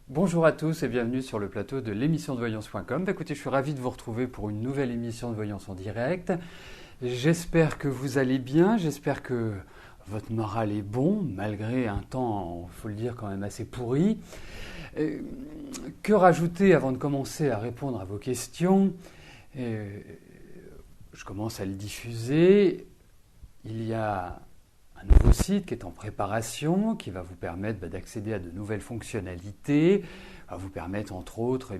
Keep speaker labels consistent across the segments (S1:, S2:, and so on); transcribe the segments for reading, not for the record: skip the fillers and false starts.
S1: Bonjour à tous et bienvenue sur le plateau de l'émission de voyance.com. Écoutez, je suis ravi de vous retrouver pour une nouvelle émission de voyance en direct. J'espère que vous allez bien, j'espère que votre moral est bon, malgré un temps, il faut le dire, quand même assez pourri. Que rajouter avant de commencer à répondre à vos questions? Je commence à le diffuser. Il y a un nouveau site qui est en préparation, qui va vous permettre d'accéder à de nouvelles fonctionnalités, va vous permettre entre autres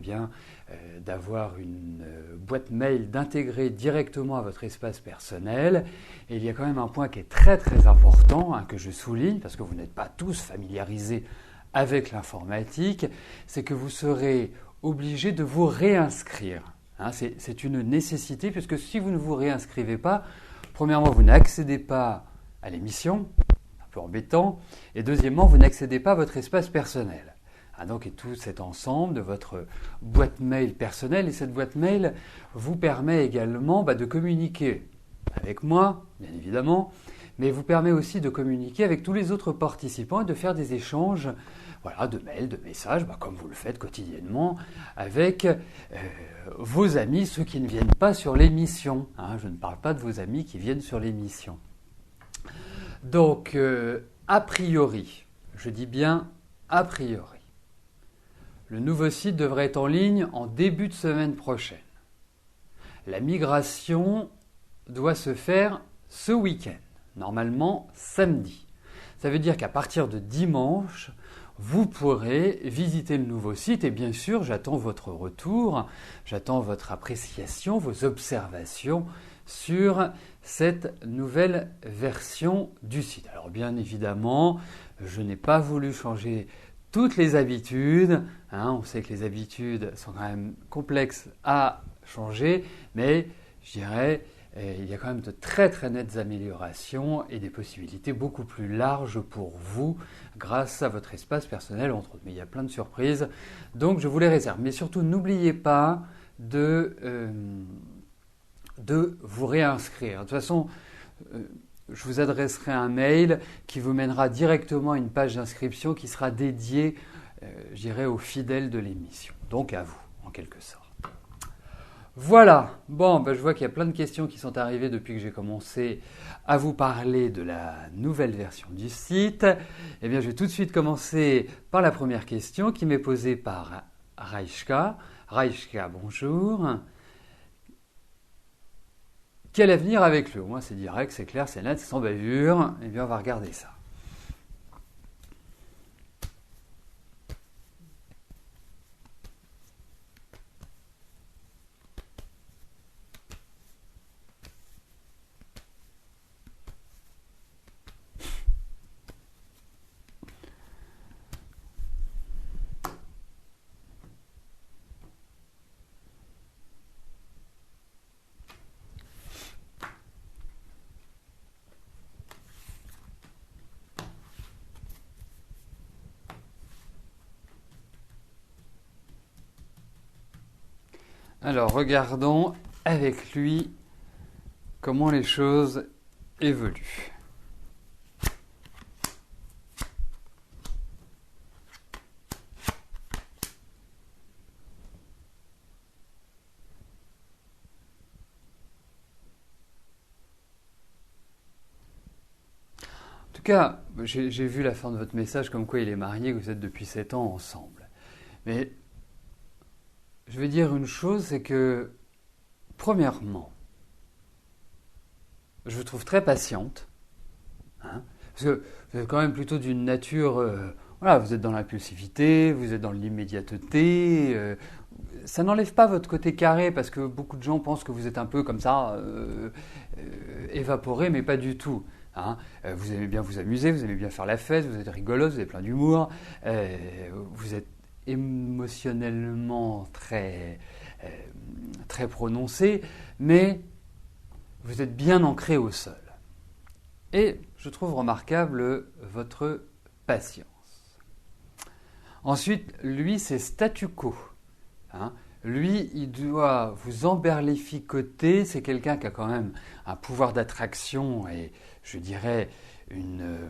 S1: d'avoir une boîte mail, d'intégrer directement à votre espace personnel. Et il y a quand même un point qui est très très important, que je souligne, parce que vous n'êtes pas tous familiarisés avec l'informatique, c'est que vous serez obligé de vous réinscrire. C'est une nécessité, puisque si vous ne vous réinscrivez pas, premièrement, vous n'accédez pas à l'émission, un peu embêtant, et deuxièmement, vous n'accédez pas à votre espace personnel. Donc, et tout cet ensemble de votre boîte mail personnelle, et cette boîte mail vous permet également de communiquer avec moi, bien évidemment, mais vous permet aussi de communiquer avec tous les autres participants et de faire des échanges de mails, de messages, comme vous le faites quotidiennement avec vos amis, ceux qui ne viennent pas sur l'émission. Je ne parle pas de vos amis qui viennent sur l'émission. Donc, a priori, je dis bien a priori, le nouveau site devrait être en ligne en début de semaine prochaine. La migration doit se faire ce week-end, normalement samedi. Ça veut dire qu'à partir de dimanche, vous pourrez visiter le nouveau site et bien sûr, j'attends votre retour, j'attends votre appréciation, vos observations sur cette nouvelle version du site. Alors bien évidemment, je n'ai pas voulu changer toutes les habitudes. On sait que les habitudes sont quand même complexes à changer, mais je dirais il y a quand même de très très nettes améliorations et des possibilités beaucoup plus larges pour vous grâce à votre espace personnel entre autres. Mais il y a plein de surprises, donc je vous les réserve. Mais surtout, n'oubliez pas de vous réinscrire. De toute façon, je vous adresserai un mail qui vous mènera directement à une page d'inscription qui sera dédiée, aux fidèles de l'émission. Donc à vous, en quelque sorte. Voilà, je vois qu'il y a plein de questions qui sont arrivées depuis que j'ai commencé à vous parler de la nouvelle version du site. Eh bien, je vais tout de suite commencer par la première question qui m'est posée par Raishka. Raishka, bonjour. Quel avenir avec le? Moi, c'est direct, c'est clair, c'est net, c'est sans bavure. Eh bien, on va regarder ça. Alors, regardons avec lui comment les choses évoluent. En tout cas, j'ai vu la fin de votre message comme quoi il est marié, que vous êtes depuis 7 ans ensemble. Mais je vais dire une chose, c'est que, premièrement, je vous trouve très patiente, parce que vous êtes quand même plutôt d'une nature, vous êtes dans l'impulsivité, vous êtes dans l'immédiateté, ça n'enlève pas votre côté carré, parce que beaucoup de gens pensent que vous êtes un peu comme ça, évaporé, mais pas du tout. Vous aimez bien vous amuser, vous aimez bien faire la fête, vous êtes rigolote, vous avez plein d'humour, vous êtes émotionnellement très prononcé, mais vous êtes bien ancré au sol. Et je trouve remarquable votre patience. Ensuite, lui, c'est statu quo. Lui, il doit vous emberlificoter. C'est quelqu'un qui a quand même un pouvoir d'attraction et, je dirais, une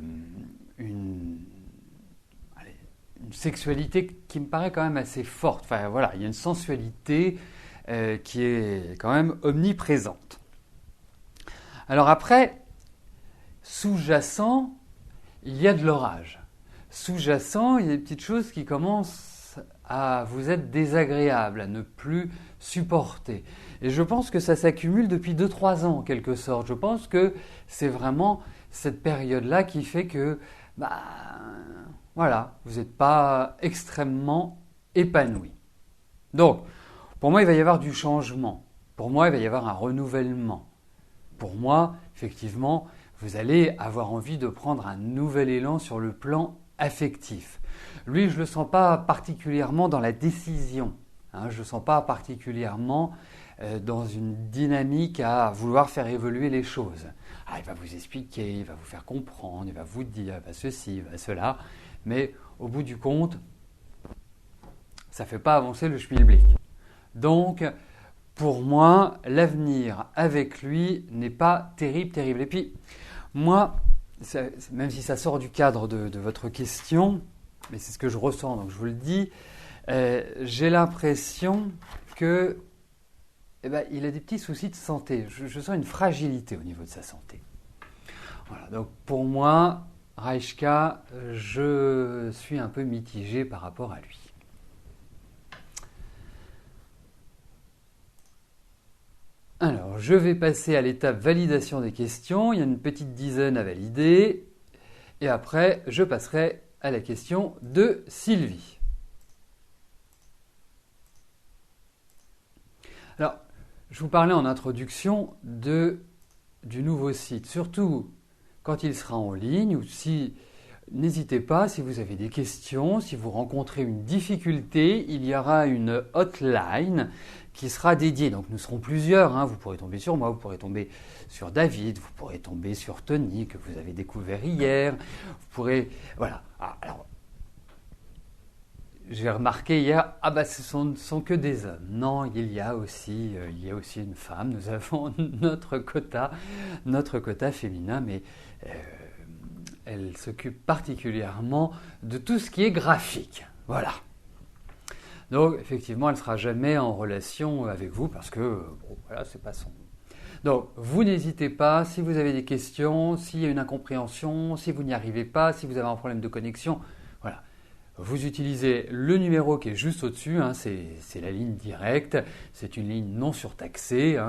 S1: une sexualité qui me paraît quand même assez forte. Enfin voilà, il y a une sensualité qui est quand même omniprésente. Alors après, sous-jacent, il y a de l'orage. Sous-jacent, il y a des petites choses qui commencent à vous être désagréables, à ne plus supporter. Et je pense que ça s'accumule depuis 2-3 ans en quelque sorte. Je pense que c'est vraiment cette période-là qui fait que, voilà, vous n'êtes pas extrêmement épanoui. Donc, pour moi, il va y avoir du changement. Pour moi, il va y avoir un renouvellement. Pour moi, effectivement, vous allez avoir envie de prendre un nouvel élan sur le plan affectif. Lui, je ne le sens pas particulièrement dans la décision. Je ne le sens pas particulièrement dans une dynamique à vouloir faire évoluer les choses. Il va vous expliquer, il va vous faire comprendre, il va vous dire ceci, cela, mais au bout du compte, ça ne fait pas avancer le schmilblick. Donc, pour moi, l'avenir avec lui n'est pas terrible. Et puis, moi, même si ça sort du cadre de votre question, mais c'est ce que je ressens, donc je vous le dis, j'ai l'impression que il a des petits soucis de santé. Je sens une fragilité au niveau de sa santé. Voilà, donc pour moi, Reichka, je suis un peu mitigé par rapport à lui. Alors, je vais passer à l'étape validation des questions. Il y a une petite dizaine à valider. Et après, je passerai à la question de Sylvie. Alors, je vous parlais en introduction du nouveau site. Surtout quand il sera en ligne ou si... N'hésitez pas, si vous avez des questions, si vous rencontrez une difficulté, il y aura une hotline qui sera dédiée. Donc nous serons plusieurs, vous pourrez tomber sur moi, vous pourrez tomber sur David, vous pourrez tomber sur Tony que vous avez découvert hier. Vous pourrez... Voilà. Alors, j'ai remarqué hier, ce ne sont que des hommes. Non, il y a aussi une femme. Nous avons notre quota féminin, mais... elle s'occupe particulièrement de tout ce qui est graphique. Voilà. Donc, effectivement, elle ne sera jamais en relation avec vous parce que, voilà, c'est pas son... Donc, vous n'hésitez pas, si vous avez des questions, s'il y a une incompréhension, si vous n'y arrivez pas, si vous avez un problème de connexion, voilà. Vous utilisez le numéro qui est juste au-dessus, c'est la ligne directe, c'est une ligne non surtaxée,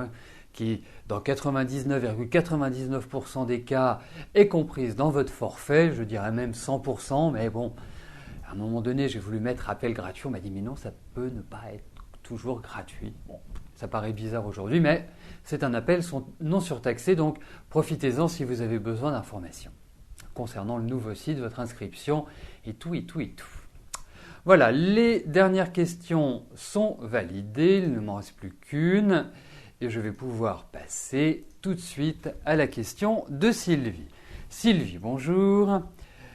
S1: qui, dans 99,99% des cas, est comprise dans votre forfait, je dirais même 100%, mais bon, à un moment donné, j'ai voulu mettre appel gratuit, on m'a dit, mais non, ça peut ne pas être toujours gratuit. Bon, ça paraît bizarre aujourd'hui, mais c'est un appel non surtaxé, donc profitez-en si vous avez besoin d'informations concernant le nouveau site, votre inscription, et tout. Voilà, les dernières questions sont validées, il ne m'en reste plus qu'une. Et je vais pouvoir passer tout de suite à la question de Sylvie. Sylvie, bonjour.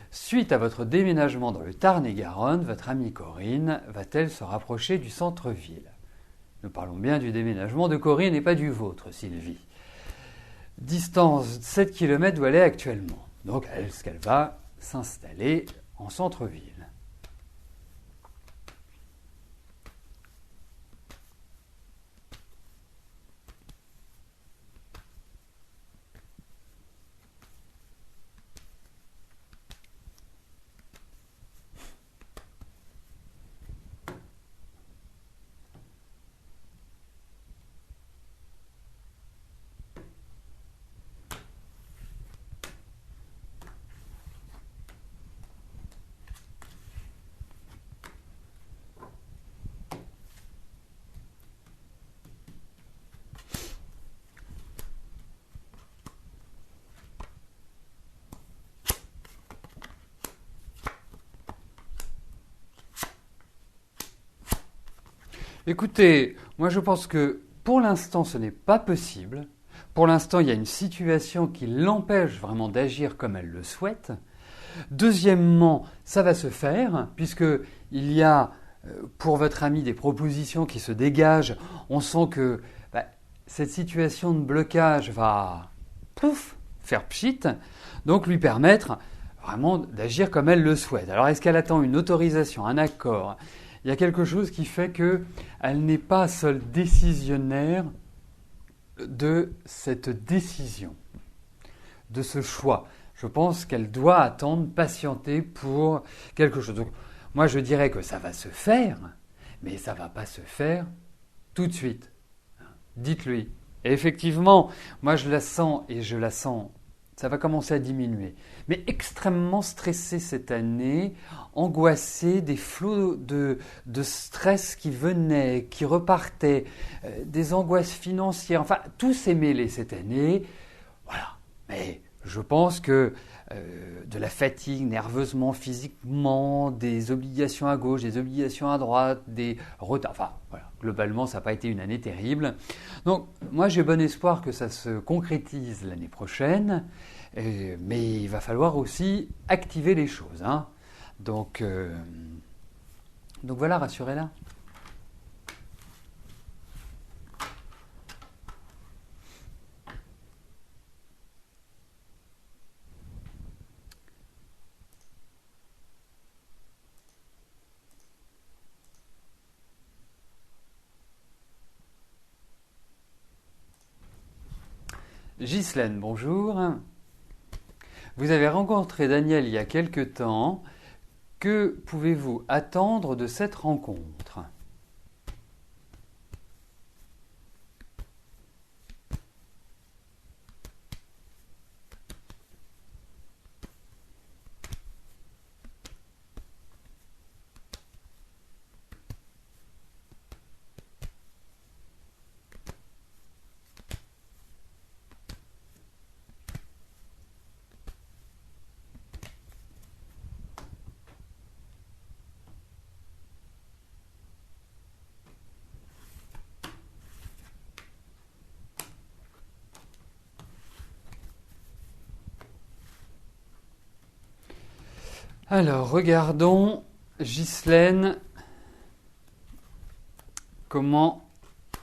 S1: Suite à votre déménagement dans le Tarn-et-Garonne, votre amie Corinne va-t-elle se rapprocher du centre-ville? Nous parlons bien du déménagement de Corinne et pas du vôtre, Sylvie. Distance 7 km où elle est actuellement. Donc, est-ce qu'elle va s'installer en centre-ville? Écoutez, moi je pense que pour l'instant ce n'est pas possible. Pour l'instant il y a une situation qui l'empêche vraiment d'agir comme elle le souhaite. Deuxièmement, ça va se faire puisqu'il y a pour votre ami des propositions qui se dégagent. On sent que cette situation de blocage va faire pchit, donc lui permettre vraiment d'agir comme elle le souhaite. Alors est-ce qu'elle attend une autorisation, un accord? Il y a quelque chose qui fait qu'elle n'est pas seule décisionnaire de cette décision, de ce choix. Je pense qu'elle doit attendre, patienter pour quelque chose. Donc, moi, je dirais que ça va se faire, mais ça ne va pas se faire tout de suite. Dites-lui. Et effectivement, moi, je la sens et je la sens. Ça va commencer à diminuer. Mais extrêmement stressée cette année, angoissée, des flots de stress qui venaient, qui repartaient, des angoisses financières. Enfin, tout s'est mêlé cette année. Voilà. Mais je pense que de la fatigue, nerveusement, physiquement, des obligations à gauche, des obligations à droite, des retards. Enfin, voilà. Globalement, ça n'a pas été une année terrible. Donc, moi, j'ai bon espoir que ça se concrétise l'année prochaine. Mais il va falloir aussi activer les choses. Hein. Donc voilà, rassurez-la. Ghislaine, bonjour. Vous avez rencontré Daniel il y a quelque temps. Que pouvez-vous attendre de cette rencontre? Alors, regardons, Ghislaine, comment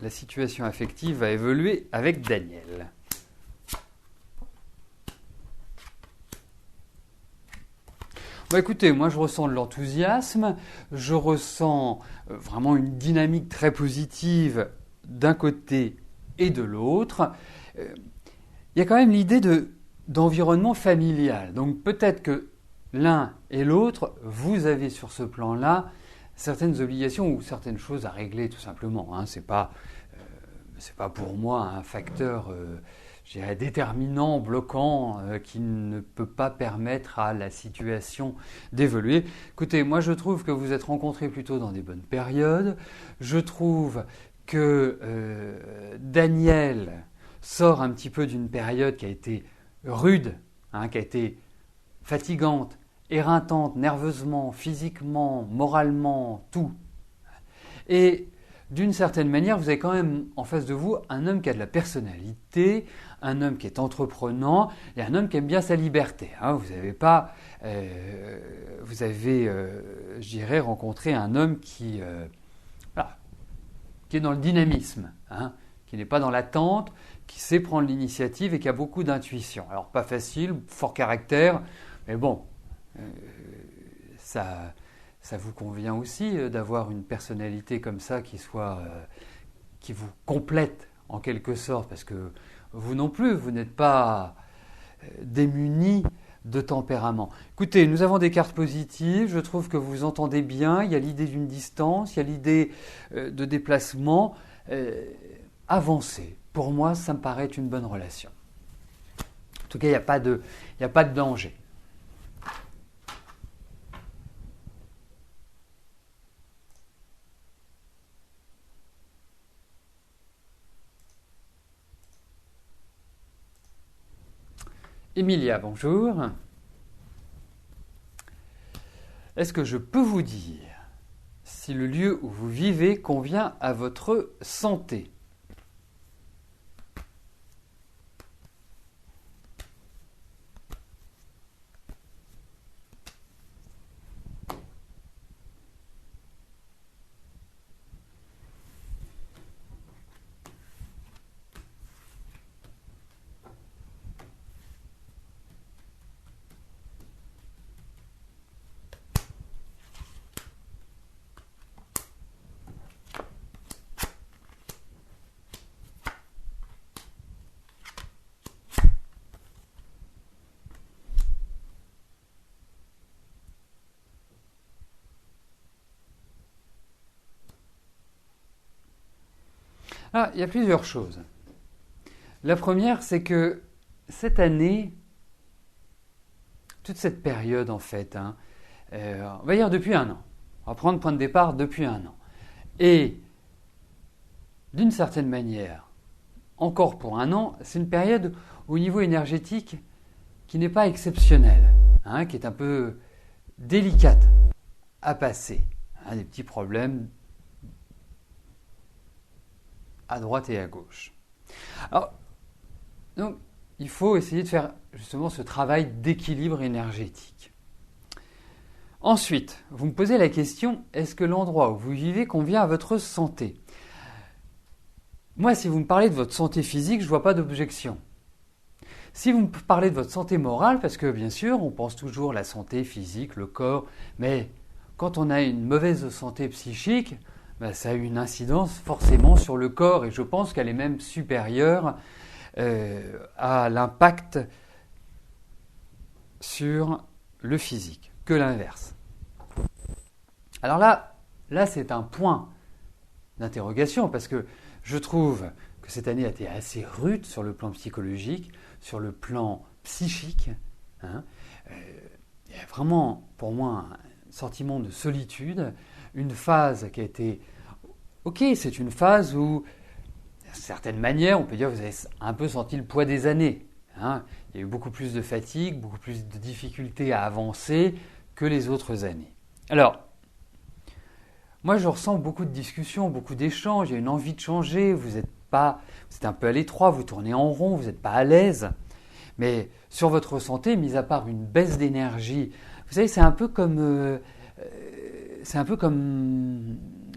S1: la situation affective va évoluer avec Daniel. Bon, écoutez, moi je ressens de l'enthousiasme, je ressens vraiment une dynamique très positive d'un côté et de l'autre. Il y a quand même l'idée d'environnement familial. Donc peut-être que l'un et l'autre, vous avez sur ce plan-là certaines obligations ou certaines choses à régler tout simplement. Hein. C'est pas pour moi un facteur je dirais, déterminant, bloquant, qui ne peut pas permettre à la situation d'évoluer. Écoutez, moi je trouve que vous êtes rencontrés plutôt dans des bonnes périodes. Je trouve que Daniel sort un petit peu d'une période qui a été rude, hein, qui a été fatigante, éreintante, nerveusement, physiquement, moralement, tout. Et d'une certaine manière, vous avez quand même en face de vous un homme qui a de la personnalité, un homme qui est entreprenant et un homme qui aime bien sa liberté. Hein. Vous avez, je dirais, rencontré un homme qui est dans le dynamisme, hein, qui n'est pas dans l'attente, qui sait prendre l'initiative et qui a beaucoup d'intuition. Alors pas facile, fort caractère, mais bon, ça vous convient aussi d'avoir une personnalité comme ça qui vous complète en quelque sorte, parce que vous non plus, vous n'êtes pas démunis de tempérament. Écoutez, nous avons des cartes positives, je trouve que vous vous entendez bien, il y a l'idée d'une distance, il y a l'idée de déplacement. Avancez. Pour moi, ça me paraît une bonne relation. En tout cas, il n'y a pas de danger. Emilia, bonjour. Est-ce que je peux vous dire si le lieu où vous vivez convient à votre santé ? Alors, il y a plusieurs choses. La première, c'est que cette année, toute cette période en fait, on va dire depuis un an, on va prendre point de départ depuis un an, et d'une certaine manière, encore pour un an, c'est une période au niveau énergétique qui n'est pas exceptionnelle, qui est un peu délicate à passer, des petits problèmes à droite et à gauche. Alors, donc, il faut essayer de faire justement ce travail d'équilibre énergétique. Ensuite, vous me posez la question, est-ce que l'endroit où vous vivez convient à votre santé ? Moi, si vous me parlez de votre santé physique, je ne vois pas d'objection. Si vous me parlez de votre santé morale, parce que bien sûr, on pense toujours la santé physique, le corps, mais quand on a une mauvaise santé psychique, ça a une incidence forcément sur le corps, et je pense qu'elle est même supérieure à l'impact sur le physique que l'inverse. Alors là c'est un point d'interrogation parce que je trouve que cette année a été assez rude sur le plan psychologique, sur le plan psychique. Il y a vraiment pour moi un sentiment de solitude, une phase qui a été... Ok, c'est une phase où d'une certaine manière, on peut dire que vous avez un peu senti le poids des années. Il y a eu beaucoup plus de fatigue, beaucoup plus de difficultés à avancer que les autres années. Alors, moi je ressens beaucoup de discussions, beaucoup d'échanges, il y a une envie de changer, vous êtes un peu à l'étroit, vous tournez en rond, vous n'êtes pas à l'aise. Mais sur votre santé, mis à part une baisse d'énergie, vous savez, c'est un peu comme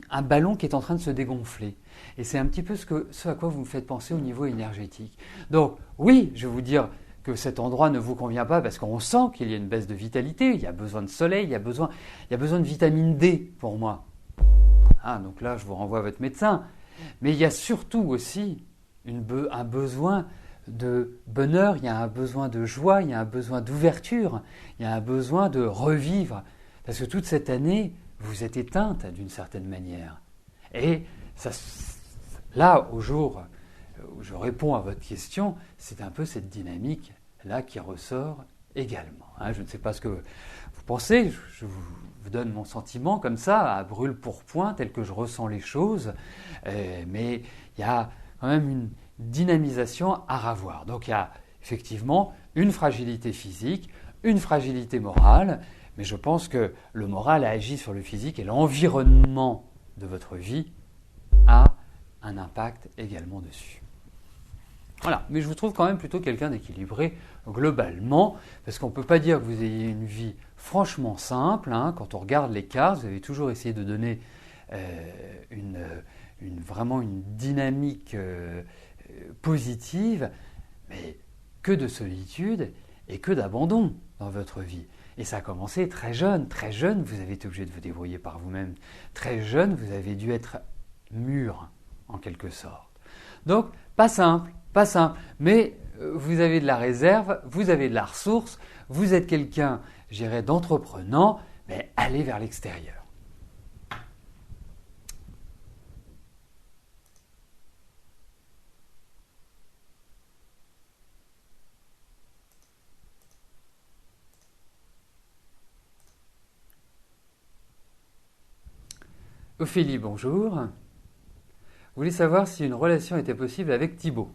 S1: un ballon qui est en train de se dégonfler. Et c'est un petit peu ce à quoi vous me faites penser au niveau énergétique. Donc oui, je vais vous dire que cet endroit ne vous convient pas parce qu'on sent qu'il y a une baisse de vitalité, il y a besoin de soleil, il y a besoin de vitamine D pour moi. Donc là, je vous renvoie à votre médecin. Mais il y a surtout aussi un besoin de bonheur, il y a un besoin de joie, il y a un besoin d'ouverture, il y a un besoin de revivre. Parce que toute cette année, vous êtes éteinte d'une certaine manière. Et là, au jour où je réponds à votre question, c'est un peu cette dynamique-là qui ressort également. Je ne sais pas ce que vous pensez, je vous donne mon sentiment comme ça, à brûle-pourpoint, tel que je ressens les choses, mais il y a quand même une dynamisation à revoir. Donc il y a effectivement une fragilité physique, une fragilité morale, mais je pense que le moral agit sur le physique et l'environnement de votre vie a un impact également dessus. Voilà, mais je vous trouve quand même plutôt quelqu'un d'équilibré globalement, parce qu'on ne peut pas dire que vous ayez une vie franchement simple. Quand on regarde les cartes, vous avez toujours essayé de donner vraiment une dynamique positive, mais que de solitude et que d'abandon dans votre vie. Et ça a commencé très jeune. Très jeune, vous avez été obligé de vous débrouiller par vous-même. Très jeune, vous avez dû être mûr, en quelque sorte. Donc, pas simple, mais vous avez de la réserve, vous avez de la ressource, vous êtes quelqu'un, je dirais, d'entreprenant, mais allez vers l'extérieur. Ophélie, bonjour. Vous voulez savoir si une relation était possible avec Thibaut.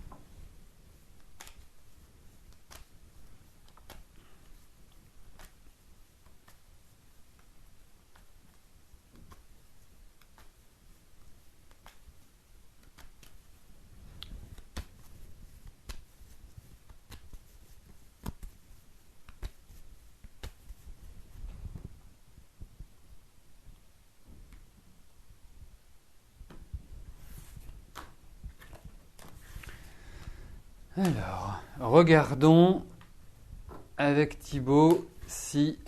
S1: Alors, regardons avec Thibaut si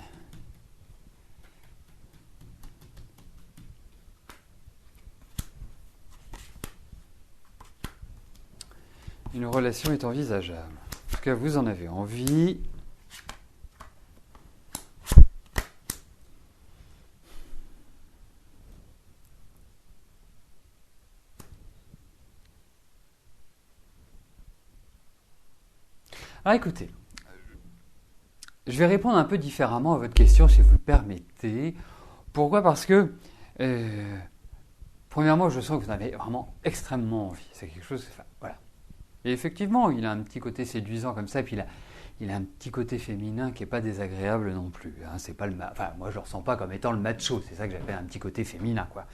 S1: une relation est envisageable. En tout cas, vous en avez envie. Alors écoutez, je vais répondre un peu différemment à votre question si vous le permettez. Pourquoi ? Parce que, premièrement, je sens que vous en avez vraiment extrêmement envie. C'est quelque chose, enfin, voilà. Et effectivement, il a un petit côté séduisant comme ça, puis il a un petit côté féminin qui n'est pas désagréable non plus. Hein. C'est pas enfin, moi, je le ressens pas comme étant le macho. C'est ça que j'appelle un petit côté féminin, quoi.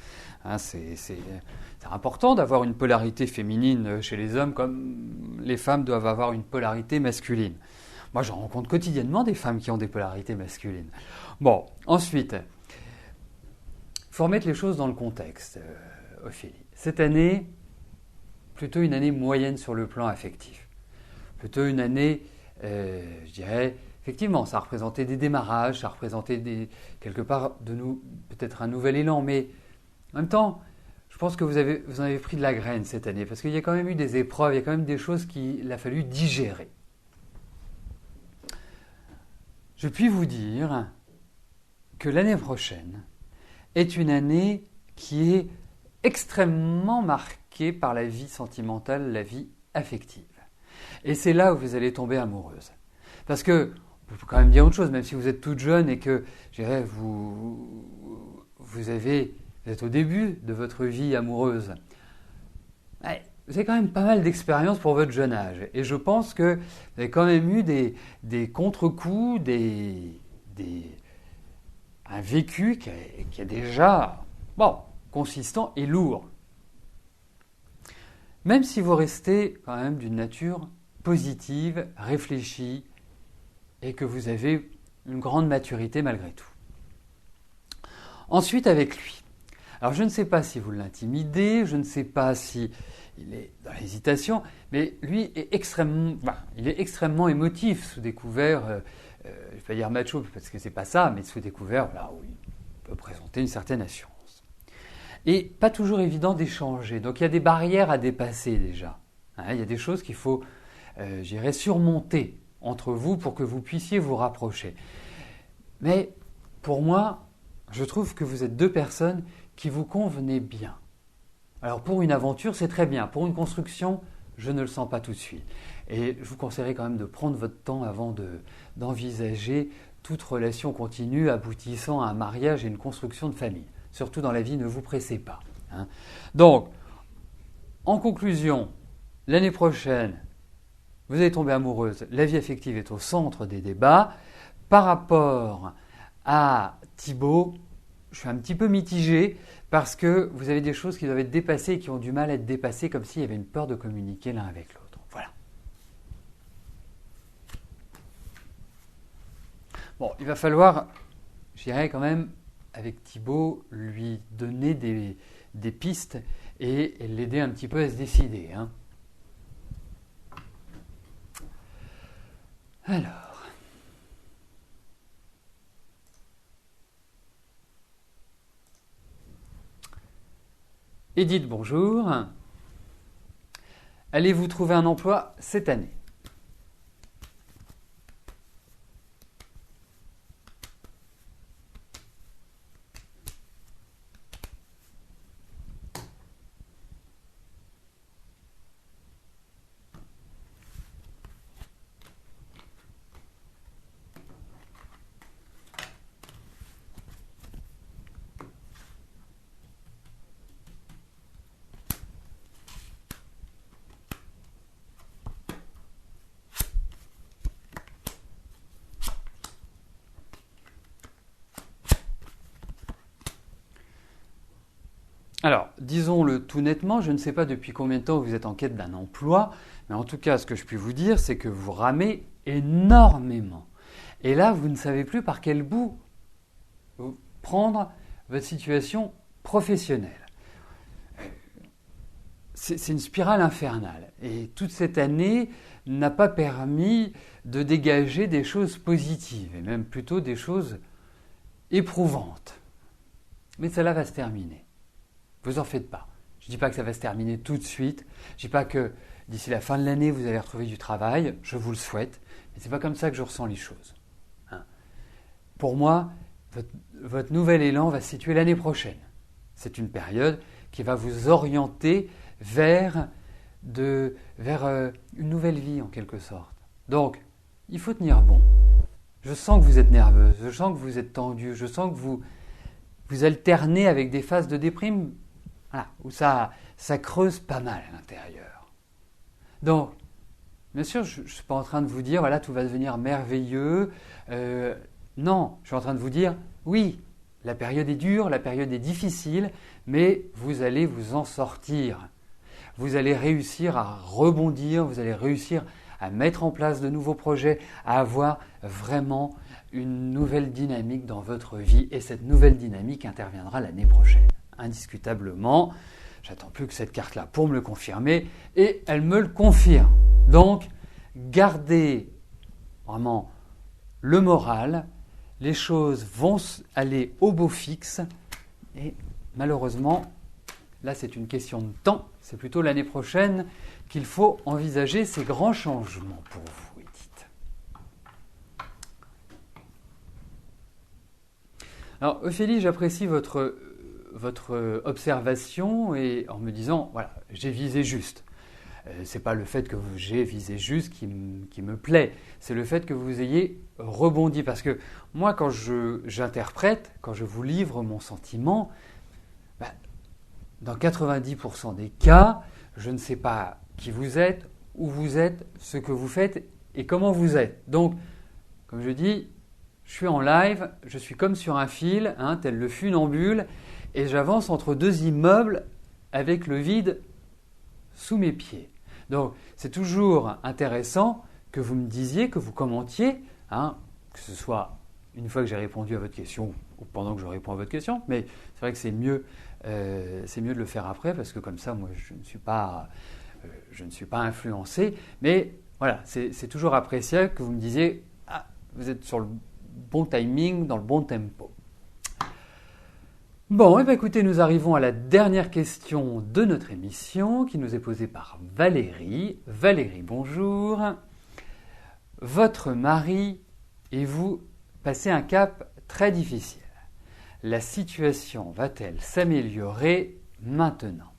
S1: Hein, c'est important d'avoir une polarité féminine chez les hommes, comme les femmes doivent avoir une polarité masculine. Moi, j'en rencontre quotidiennement des femmes qui ont des polarités masculines. Bon, ensuite, il faut remettre les choses dans le contexte, Ophélie. Cette année, plutôt une année moyenne sur le plan affectif. Plutôt une année, je dirais, effectivement, ça a représenté des démarrages, ça a représenté quelque part peut-être un nouvel élan, mais en même temps, je pense que vous en avez pris de la graine cette année, parce qu'il y a quand même eu des épreuves, il y a quand même des choses qu'il a fallu digérer. Je puis vous dire que l'année prochaine est une année qui est extrêmement marquée par la vie sentimentale, la vie affective. Et c'est là où vous allez tomber amoureuse. Parce que, il faut quand même dire autre chose, même si vous êtes toute jeune et que, je dirais, vous êtes au début de votre vie amoureuse, vous avez quand même pas mal d'expérience pour votre jeune âge. Et je pense que vous avez quand même eu des contre-coups, un vécu qui est déjà, consistant et lourd. Même si vous restez quand même d'une nature positive, réfléchie, et que vous avez une grande maturité malgré tout. Ensuite, avec lui. Alors, je ne sais pas si vous l'intimidez, je ne sais pas si il est dans l'hésitation, mais lui est extrêmement émotif sous des couverts, je ne vais pas dire macho parce que c'est pas ça, mais sous des couverts où il peut présenter une certaine assurance. Et pas toujours évident d'échanger, donc il y a des barrières à dépasser déjà. Il y a des choses qu'il faut, surmonter entre vous pour que vous puissiez vous rapprocher. Mais pour moi, je trouve que vous êtes deux personnes qui vous convenez bien. Alors pour une aventure, c'est très bien. Pour une construction, je ne le sens pas tout de suite. Et je vous conseillerais quand même de prendre votre temps avant d'envisager toute relation continue aboutissant à un mariage et une construction de famille. Surtout dans la vie, ne vous pressez pas. Donc, en conclusion, l'année prochaine, vous allez tomber amoureuse. La vie affective est au centre des débats. Par rapport à Thibaut, je suis un petit peu mitigé parce que vous avez des choses qui doivent être dépassées et qui ont du mal à être dépassées comme s'il y avait une peur de communiquer l'un avec l'autre. Voilà. Bon, il va falloir, je dirais quand même, avec Thibaut, lui donner des pistes et l'aider un petit peu à se décider. Alors. Edith, bonjour. Allez-vous trouver un emploi cette année ? Alors, disons-le tout nettement, je ne sais pas depuis combien de temps vous êtes en quête d'un emploi, mais en tout cas, ce que je puis vous dire, c'est que vous ramez énormément. Et là, vous ne savez plus par quel bout prendre votre situation professionnelle. C'est une spirale infernale. Et toute cette année n'a pas permis de dégager des choses positives, et même plutôt des choses éprouvantes. Mais cela va se terminer. Vous en faites pas. Je ne dis pas que ça va se terminer tout de suite. Je ne dis pas que d'ici la fin de l'année, vous allez retrouver du travail. Je vous le souhaite. Mais ce n'est pas comme ça que je ressens les choses. Pour moi, votre nouvel élan va se situer l'année prochaine. C'est une période qui va vous orienter vers une nouvelle vie en quelque sorte. Donc, il faut tenir bon. Je sens que vous êtes nerveuse, je sens que vous êtes tendue, je sens que vous alternez avec des phases de déprime où ça creuse pas mal à l'intérieur. Donc, bien sûr, je ne suis pas en train de vous dire, voilà, tout va devenir merveilleux. Non, je suis en train de vous dire, oui, la période est dure, la période est difficile, mais vous allez vous en sortir. Vous allez réussir à rebondir, vous allez réussir à mettre en place de nouveaux projets, à avoir vraiment une nouvelle dynamique dans votre vie. Et cette nouvelle dynamique interviendra l'année prochaine, indiscutablement. J'attends plus que cette carte-là pour me le confirmer, et elle me le confirme. Donc, gardez vraiment le moral, les choses vont aller au beau fixe, et malheureusement, là c'est une question de temps, c'est plutôt l'année prochaine qu'il faut envisager ces grands changements pour vous, Edith. Alors Ophélie, j'apprécie votre observation et en me disant, voilà, j'ai visé juste. C'est pas le fait que j'ai visé juste qui me plaît, c'est le fait que vous ayez rebondi. Parce que moi, quand j'interprète, quand je vous livre mon sentiment, dans 90% des cas, je ne sais pas qui vous êtes, où vous êtes, ce que vous faites et comment vous êtes. Donc, comme je dis, je suis en live, je suis comme sur un fil, tel le funambule, et j'avance entre deux immeubles avec le vide sous mes pieds. Donc, c'est toujours intéressant que vous me disiez, que vous commentiez, que ce soit une fois que j'ai répondu à votre question ou pendant que je réponds à votre question, mais c'est vrai que c'est mieux de le faire après parce que comme ça, moi, je ne suis pas influencé. Mais voilà, c'est toujours appréciable que vous me disiez vous êtes sur le bon timing, dans le bon tempo. Bon, écoutez, nous arrivons à la dernière question de notre émission qui nous est posée par Valérie. Valérie, bonjour. Votre mari et vous passez un cap très difficile. La situation va-t-elle s'améliorer maintenant ?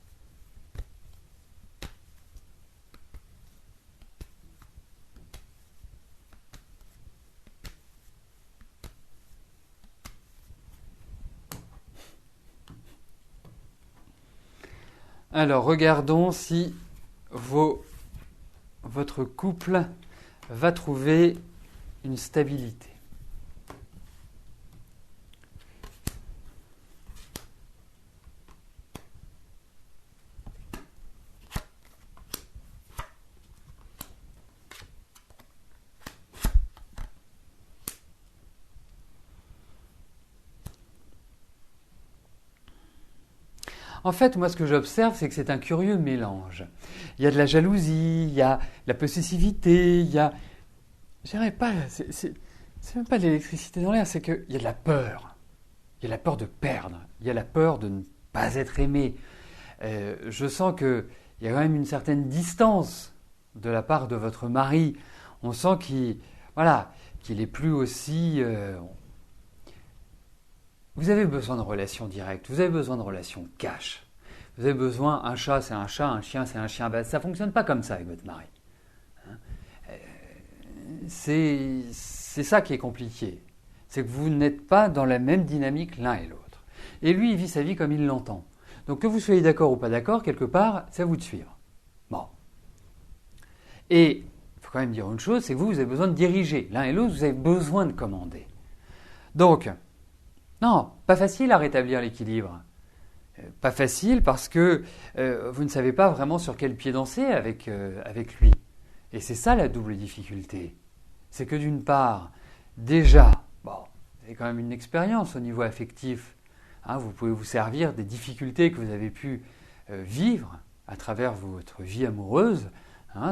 S1: Alors, regardons si votre couple va trouver une stabilité. En fait, moi, ce que j'observe, c'est que c'est un curieux mélange. Il y a de la jalousie, il y a de la possessivité, il y a... Je dirais pas... C'est même pas de l'électricité dans l'air, c'est qu'il y a de la peur. Il y a la peur de perdre. Il y a la peur de ne pas être aimé. Je sens qu'il y a quand même une certaine distance de la part de votre mari. On sent qu'il est plus aussi... Vous avez besoin de relations directes, vous avez besoin de relations cash. Vous avez besoin, un chat c'est un chat, un chien c'est un chien. Ça ne fonctionne pas comme ça avec votre mari. C'est ça qui est compliqué. C'est que vous n'êtes pas dans la même dynamique l'un et l'autre. Et lui, il vit sa vie comme il l'entend. Donc que vous soyez d'accord ou pas d'accord, quelque part, c'est à vous de suivre. Bon. Et il faut quand même dire une chose, c'est que vous avez besoin de diriger. L'un et l'autre, vous avez besoin de commander. Donc, non, pas facile à rétablir l'équilibre. Pas facile parce que vous ne savez pas vraiment sur quel pied danser avec lui. Et c'est ça la double difficulté. C'est que d'une part, déjà, vous avez quand même une expérience au niveau affectif. Vous pouvez vous servir des difficultés que vous avez pu vivre à travers votre vie amoureuse.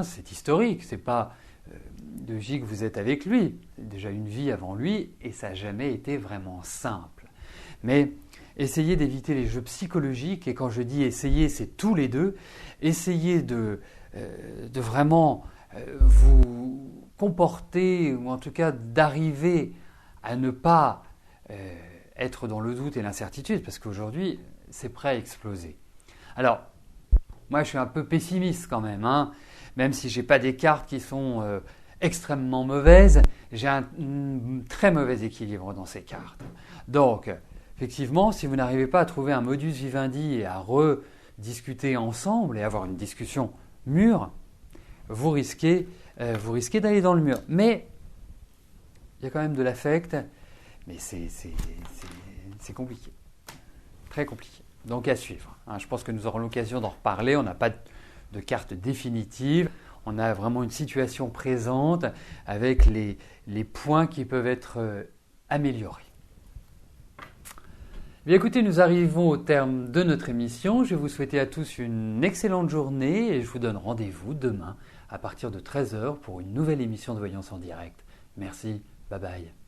S1: C'est historique, c'est pas de vie que vous êtes avec lui. C'est déjà une vie avant lui et ça n'a jamais été vraiment simple. Mais essayez d'éviter les jeux psychologiques, et quand je dis essayer, c'est tous les deux. Essayez de vraiment vous comporter, ou en tout cas d'arriver à ne pas être dans le doute et l'incertitude, parce qu'aujourd'hui, c'est prêt à exploser. Alors, moi je suis un peu pessimiste quand même, même si je n'ai pas des cartes qui sont extrêmement mauvaise, j'ai un très mauvais équilibre dans ces cartes. Donc, effectivement, si vous n'arrivez pas à trouver un modus vivendi et à rediscuter ensemble et avoir une discussion mûre, vous risquez d'aller dans le mur. Mais il y a quand même de l'affect, mais c'est compliqué, très compliqué. Donc à suivre. Je pense que nous aurons l'occasion d'en reparler. On n'a pas de carte définitive. On a vraiment une situation présente avec les points qui peuvent être améliorés. Bien écoutez, nous arrivons au terme de notre émission. Je vais vous souhaiter à tous une excellente journée et je vous donne rendez-vous demain à partir de 13h pour une nouvelle émission de Voyance en direct. Merci, bye bye.